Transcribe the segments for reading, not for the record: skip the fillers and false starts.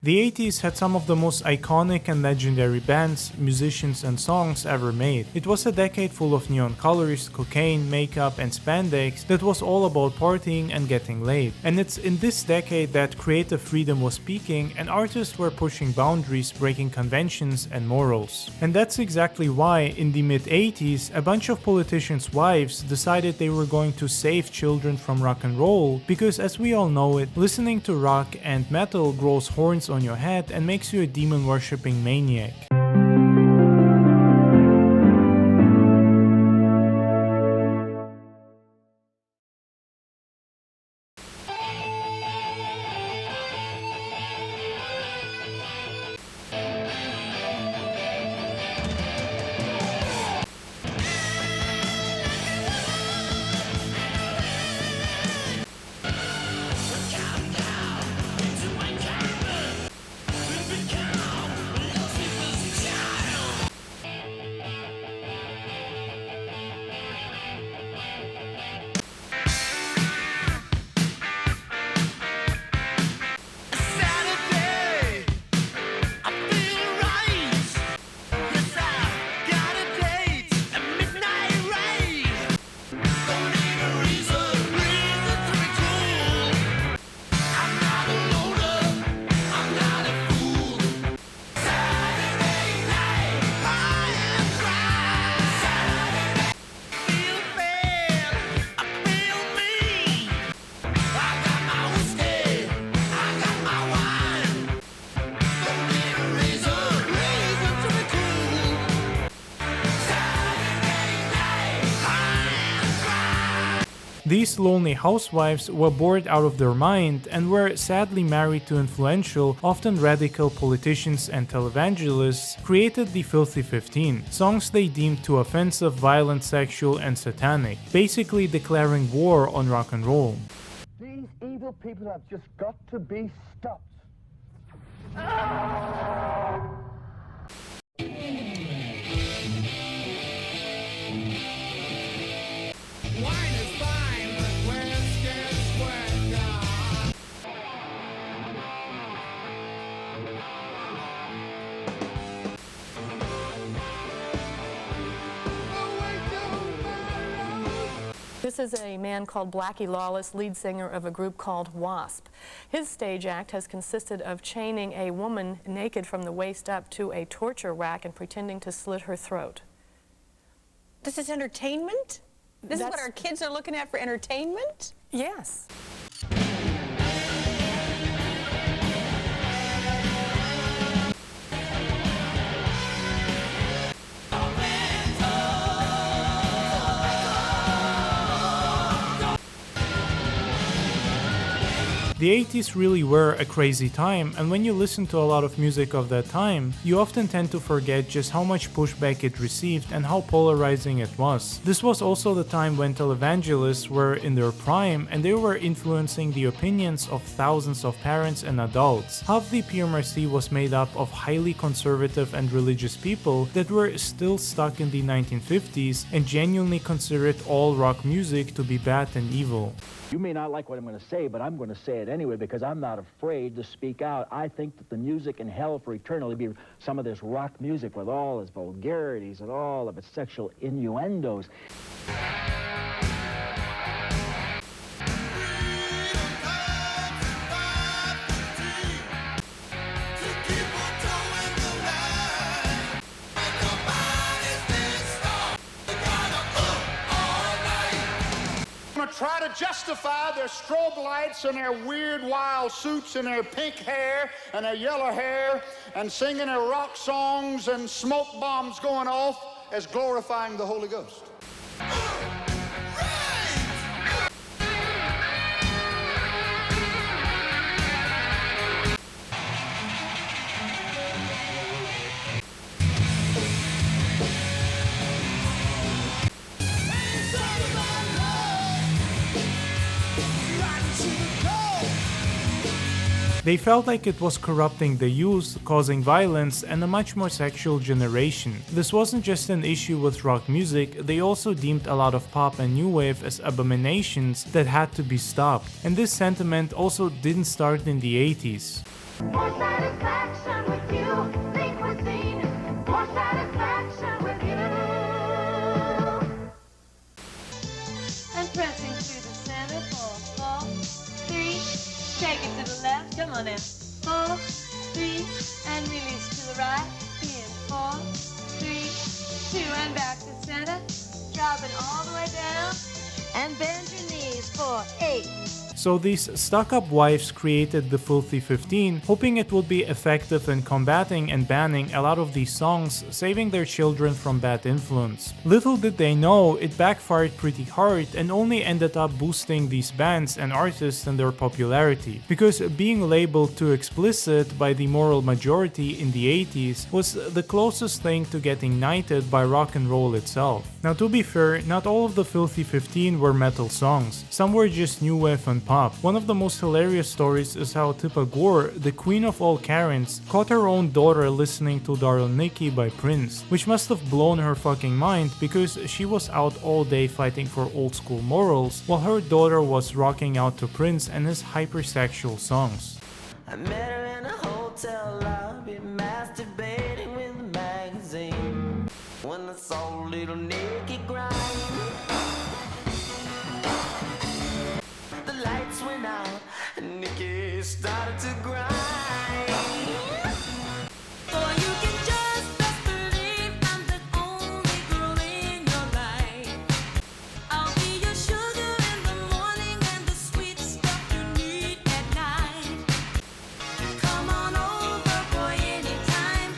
The 80s had some of the most iconic and legendary bands, musicians, and songs ever made. It was a decade full of neon colors, cocaine, makeup, and spandex that was all about partying and getting laid. And it's in this decade that creative freedom was peaking and artists were pushing boundaries, breaking conventions and morals. And that's exactly why, in the mid-80s, a bunch of politicians' wives decided they were going to save children from rock and roll, because as we all know it, listening to rock and metal grows horns on your head and makes you a demon-worshipping maniac. These lonely housewives were bored out of their mind and were sadly married to influential, often radical politicians and televangelists, created the Filthy 15, songs they deemed too offensive, violent, sexual, and satanic, basically declaring war on rock and roll. These evil people have just got to be stopped. This is a man called Blackie Lawless, lead singer of a group called Wasp. His stage act has consisted of chaining a woman naked from the waist up to a torture rack and pretending to slit her throat. This is entertainment? This is what our kids are looking at for entertainment? Yes. The 80s really were a crazy time, and when you listen to a lot of music of that time, you often tend to forget just how much pushback it received and how polarizing it was. This was also the time when televangelists were in their prime and they were influencing the opinions of thousands of parents and adults. Half the PMRC was made up of highly conservative and religious people that were still stuck in the 1950s and genuinely considered all rock music to be bad and evil. You may not like what I'm going to say, but I'm going to say it anyway because I'm not afraid to speak out. I think that the music in hell for eternity be some of this rock music with all its vulgarities and all of its sexual innuendos. Try to justify their strobe lights and their weird wild suits and their pink hair and their yellow hair and singing their rock songs and smoke bombs going off as glorifying the Holy Ghost. They felt like it was corrupting the youth, causing violence, and a much more sexual generation. This wasn't just an issue with rock music, they also deemed a lot of pop and new wave as abominations that had to be stopped. And this sentiment also didn't start in the 80s. More satisfaction with you. Lean cuisine. More satisfaction with you. And pressing through the center for 4, 3. Shake it to the left. Come on now. 4, 3. And release to the right. In 4, 3, 2. And back to center. Dropping all the way down. And bend your knees for 8. So these stuck-up wives created the Filthy 15, hoping it would be effective in combating and banning a lot of these songs, saving their children from bad influence. Little did they know, it backfired pretty hard and only ended up boosting these bands and artists and their popularity, because being labeled too explicit by the moral majority in the 80s was the closest thing to getting knighted by rock and roll itself. Now, to be fair, not all of the Filthy 15 were metal songs, some were just new wave and pop. One of the most hilarious stories is how Tippa Gore, the queen of all Karens, caught her own daughter listening to Darling Nikki by Prince, which must have blown her fucking mind because she was out all day fighting for old school morals, while her daughter was rocking out to Prince and his hypersexual songs. I met her in a hotel lobby, masturbating with a magazine. When I saw little Nikki grind, the lights went out and Nikki started to grind. For you can just best believe I'm the only girl in your life. I'll be your sugar in the morning and the sweet stuff you need at night. Come on over, boy, anytime.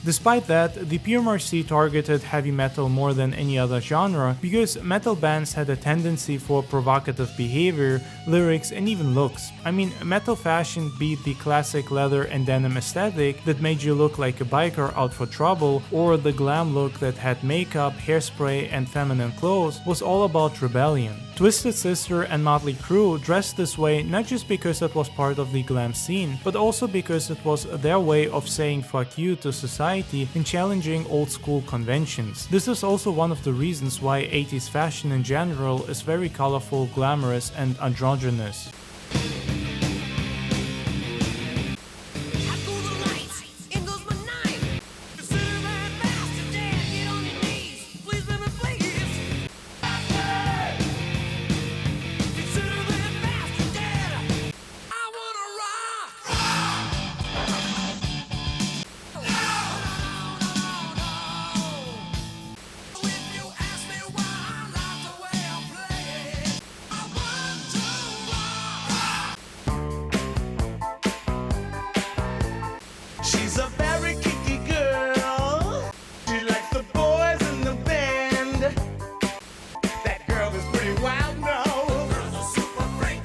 Despite that, the PMRC targeted heavy metal more than any other genre because metal bands had a tendency for provocative behavior, lyrics, and even looks. I mean, metal fashion beat the classic leather and denim aesthetic that made you look like a biker out for trouble, or the glam look that had makeup, hairspray, and feminine clothes was all about rebellion. Twisted Sister and Motley Crue dressed this way not just because it was part of the glam scene, but also because it was their way of saying fuck you to society and challenging old school conventions. This is also one of the reasons why 80s fashion in general is very colorful, glamorous, and androgynous. She's a very kicky girl. She likes the boys in the band. That girl is pretty wild now. Girl's a super freak.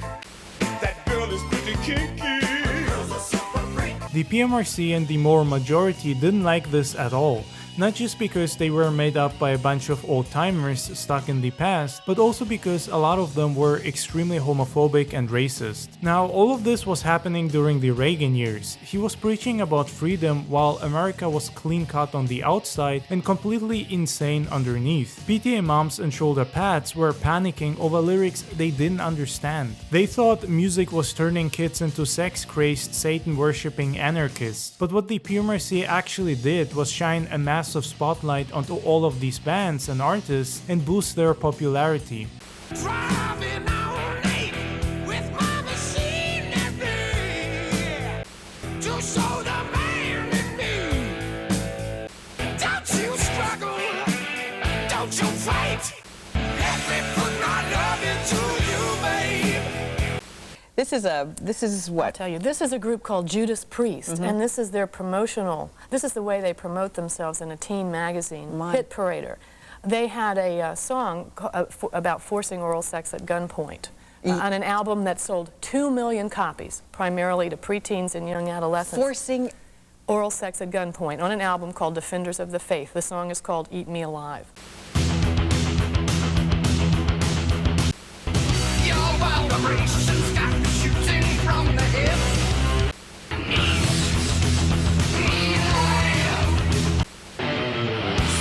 That girl is pretty kinky. Girl's a super freak. The PMRC and the Moore majority didn't like this at all. Not just because they were made up by a bunch of old-timers stuck in the past, but also because a lot of them were extremely homophobic and racist. Now, all of this was happening during the Reagan years. He was preaching about freedom while America was clean-cut on the outside and completely insane underneath. PTA moms and shoulder pads were panicking over lyrics they didn't understand. They thought music was turning kids into sex-crazed, Satan-worshipping anarchists. But what the PMRC actually did was shine a massive spotlight onto all of these bands and artists and boost their popularity. Driving all night with my machinery to show the man in me. Don't you struggle, don't you fight. Let me put my love into you, babe. This is what? I'll tell you, this is a group called Judas Priest, and this is their this is the way they promote themselves in a teen magazine, Hit Parader. They had a song about forcing oral sex at gunpoint on an album that sold 2 million copies, primarily to preteens and young adolescents. Forcing oral sex at gunpoint on an album called Defenders of the Faith. The song is called Eat Me Alive. Your wild vibrations got me shooting from the hip.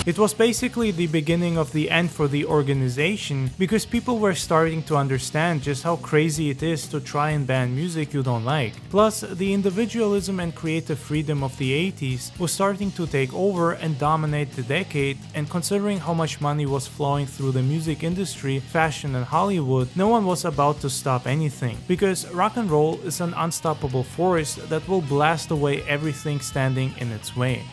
It was basically the beginning of the end for the organization because people were starting to understand just how crazy it is to try and ban music you don't like. Plus, the individualism and creative freedom of the 80s was starting to take over and dominate the decade, and considering how much money was flowing through the music industry, fashion and Hollywood, no one was about to stop anything, because rock and roll is an unstoppable force that will blast away everything standing in its way.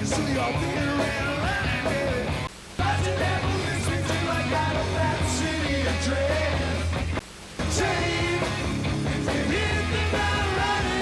See y'all there.